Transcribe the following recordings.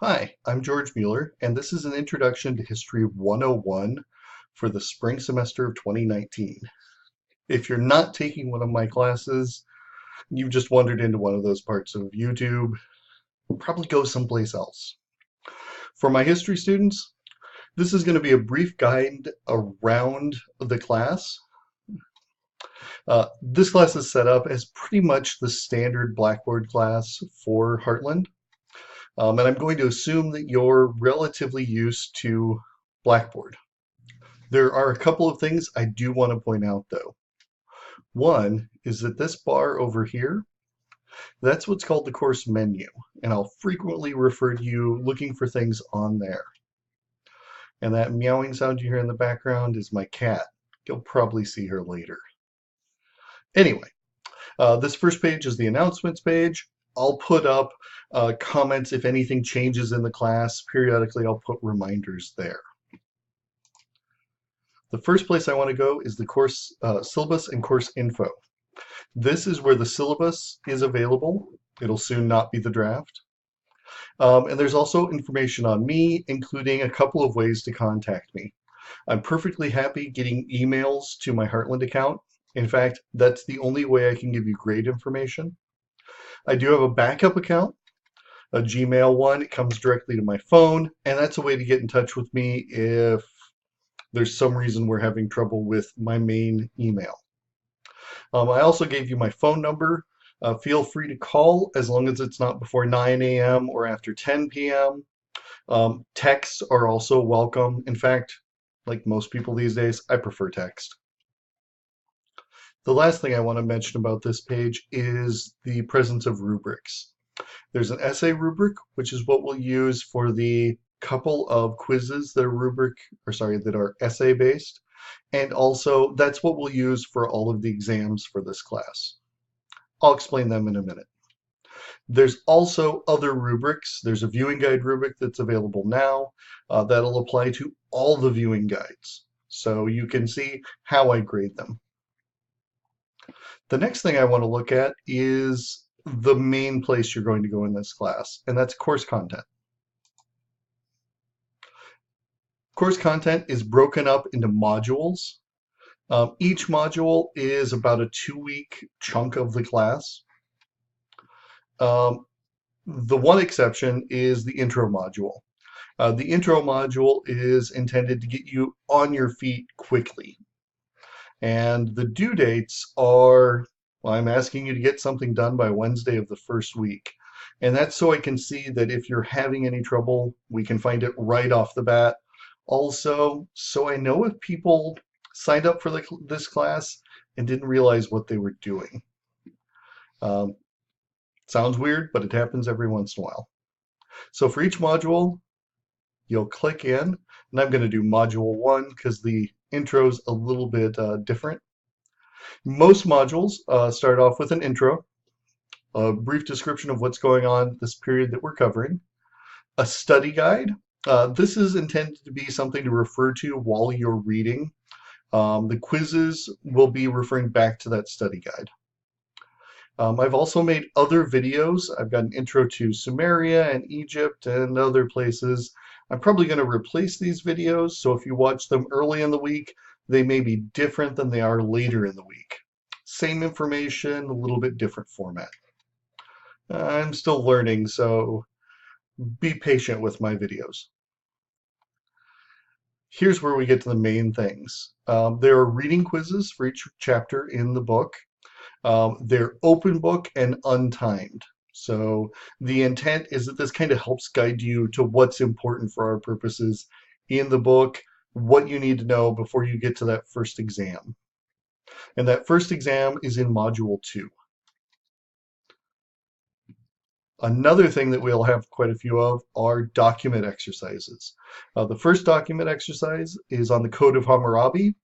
Hi, I'm George Mueller, and this is an introduction to History 101 for the spring semester of 2019. If you're not taking one of my classes, you've just wandered into one of those parts of YouTube, probably go someplace else. For my history students, this is going to be a brief guide around the class. This class is set up as pretty much the standard Blackboard class for Heartland. And I'm going to assume that you're relatively used to Blackboard. There are a couple of things I do want to point out though. One is that this bar over here, that's what's called the course menu, and I'll frequently refer to you looking for things on there. And that meowing sound you hear in the background is my cat. You'll probably see her later. Anyway, this first page is the announcements page. I'll put up comments if anything changes in the class. Periodically, I'll put reminders there. The first place I want to go is the course syllabus and course info. This is where the syllabus is available. It'll soon not be the draft. And there's also information on me, including a couple of ways to contact me. I'm perfectly happy getting emails to my Heartland account. In fact, that's the only way I can give you grade information. I do have a backup account, a Gmail one. It comes directly to my phone, and that's a way to get in touch with me if there's some reason we're having trouble with my main email. I also gave you my phone number. Feel free to call as long as it's not before 9 a.m. or after 10 p.m. Texts are also welcome. In fact, like most people these days, I prefer text. The last thing I want to mention about this page is the presence of rubrics. There's an essay rubric, which is what we'll use for the couple of quizzes that are essay based. And also that's what we'll use for all of the exams for this class. I'll explain them in a minute. There's also other rubrics. There's a viewing guide rubric that's available now that'll apply to all the viewing guides. So you can see how I grade them. The next thing I want to look at is the main place you're going to go in this class, and that's course content. Course content is broken up into modules. Each module is about a 2-week chunk of the class. The one exception is the intro module. The intro module is intended to get you on your feet quickly. And the due dates are, well, I'm asking you to get something done by Wednesday of the first week. And that's so I can see that if you're having any trouble, we can find it right off the bat. Also, so I know if people signed up for this class and didn't realize what they were doing. Sounds weird, but it happens every once in a while. So for each module, you'll click in, and I'm going to do module 1 because the intro's a little bit different. Most modules start off with an intro, a brief description of what's going on this period that we're covering, a study guide. This is intended to be something to refer to while you're reading. The quizzes will be referring back to that study guide. I've also made other videos. I've got an intro to Sumeria and Egypt and other places. I'm probably going to replace these videos, so if you watch them early in the week, they may be different than they are later in the week. Same information, a little bit different format. I'm still learning, so be patient with my videos. Here's where we get to the main things. There are reading quizzes for each chapter in the book. They're open book and untimed. So the intent is that this kind of helps guide you to what's important for our purposes in the book, what you need to know before you get to that first exam. And that first exam is in Module 2. Another thing that we'll have quite a few of are document exercises. The first document exercise is on the Code of Hammurabi.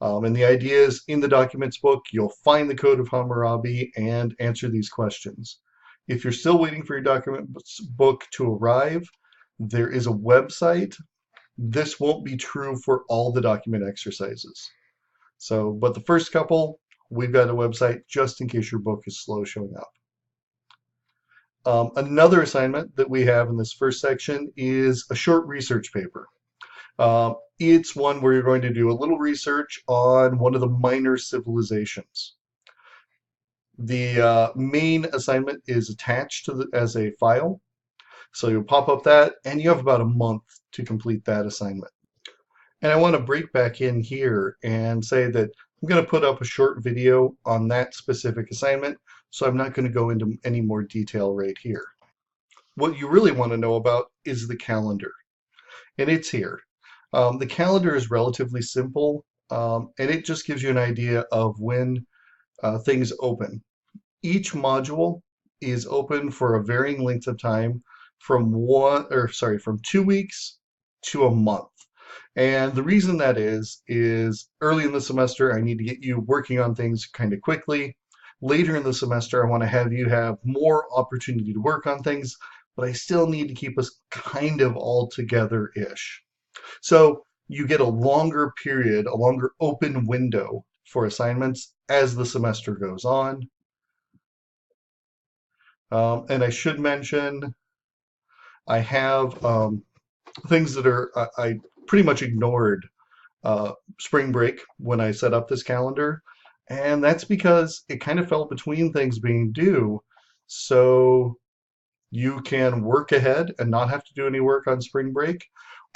And the idea is in the documents book, you'll find the Code of Hammurabi and answer these questions. If you're still waiting for your document book to arrive, there is a website. This won't be true for all the document exercises. So, but the first couple, we've got a website just in case your book is slow showing up. Another assignment that we have in this first section is a short research paper. It's one where you're going to do a little research on one of the minor civilizations. The main assignment is attached to as a file. So you'll pop up that, and you have about a month to complete that assignment. And I want to break back in here and say that I'm going to put up a short video on that specific assignment, so I'm not going to go into any more detail right here. What you really want to know about is the calendar, and it's here. The calendar is relatively simple, and it just gives you an idea of when things open. Each module is open for a varying length of time from 2 weeks to a month. And the reason that is early in the semester, I need to get you working on things kind of quickly. Later in the semester, I want to have you have more opportunity to work on things, but I still need to keep us kind of all together-ish. So you get a longer period, a longer open window for assignments as the semester goes on. And I should mention, I have things that are, I pretty much ignored spring break when I set up this calendar. And that's because it kind of fell between things being due. So you can work ahead and not have to do any work on spring break.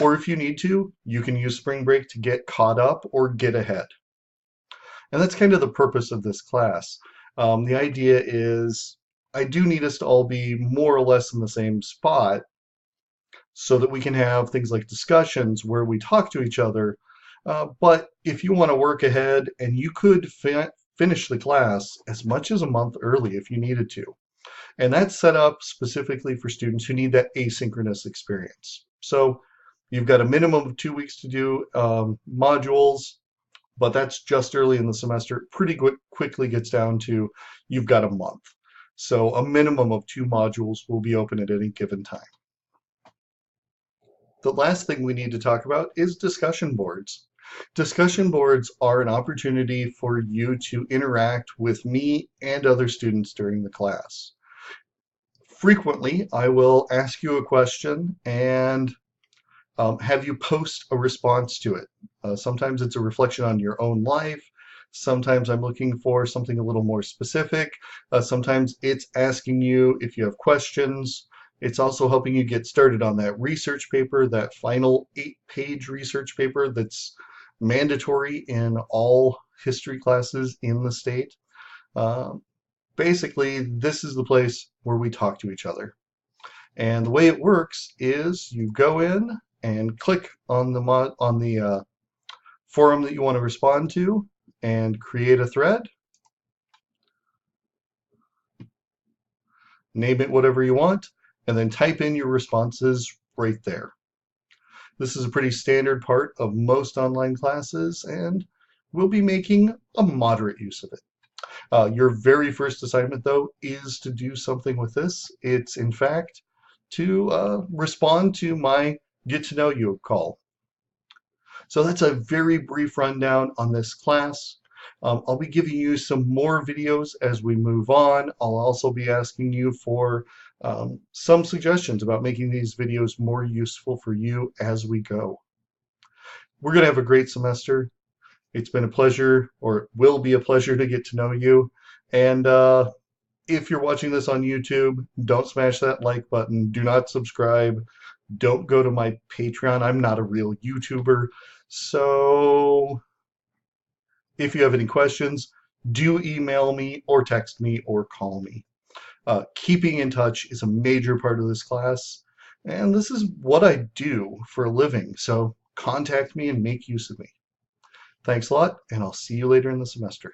Or if you need to, you can use spring break to get caught up or get ahead. And that's kind of the purpose of this class. The idea is I do need us to all be more or less in the same spot so that we can have things like discussions where we talk to each other. But if you want to work ahead, and you could finish the class as much as a month early if you needed to. And that's set up specifically for students who need that asynchronous experience. So you've got a minimum of 2 weeks to do modules, but that's just early in the semester. Pretty quickly gets down to you've got a month. So a minimum of 2 modules will be open at any given time. The last thing we need to talk about is discussion boards. Discussion boards are an opportunity for you to interact with me and other students during the class. Frequently, I will ask you a question and have you post a response to it. Sometimes it's a reflection on your own life. Sometimes I'm looking for something a little more specific. Sometimes it's asking you if you have questions. It's also helping you get started on that research paper, that final 8-page research paper that's mandatory in all history classes in the state. Basically, this is the place where we talk to each other. And the way it works is you go in and click on the forum that you want to respond to and create a thread. Name it whatever you want, and then type in your responses right there. This is a pretty standard part of most online classes, and we'll be making a moderate use of it. Your very first assignment, though, is to do something with this. It's, in fact, to respond to my Get to Know You call. So that's a very brief rundown on this class. I'll be giving you some more videos as we move on. I'll also be asking you for some suggestions about making these videos more useful for you as we go. We're going to have a great semester. It's been a pleasure, or it will be a pleasure, to get to know you. And if you're watching this on YouTube, don't smash that like button. Do not subscribe. Don't go to my Patreon. I'm not a real YouTuber. So if you have any questions, do email me or text me or call me. Keeping in touch is a major part of this class, and this is what I do for a living, so contact me and make use of me. Thanks a lot, and I'll see you later in the semester.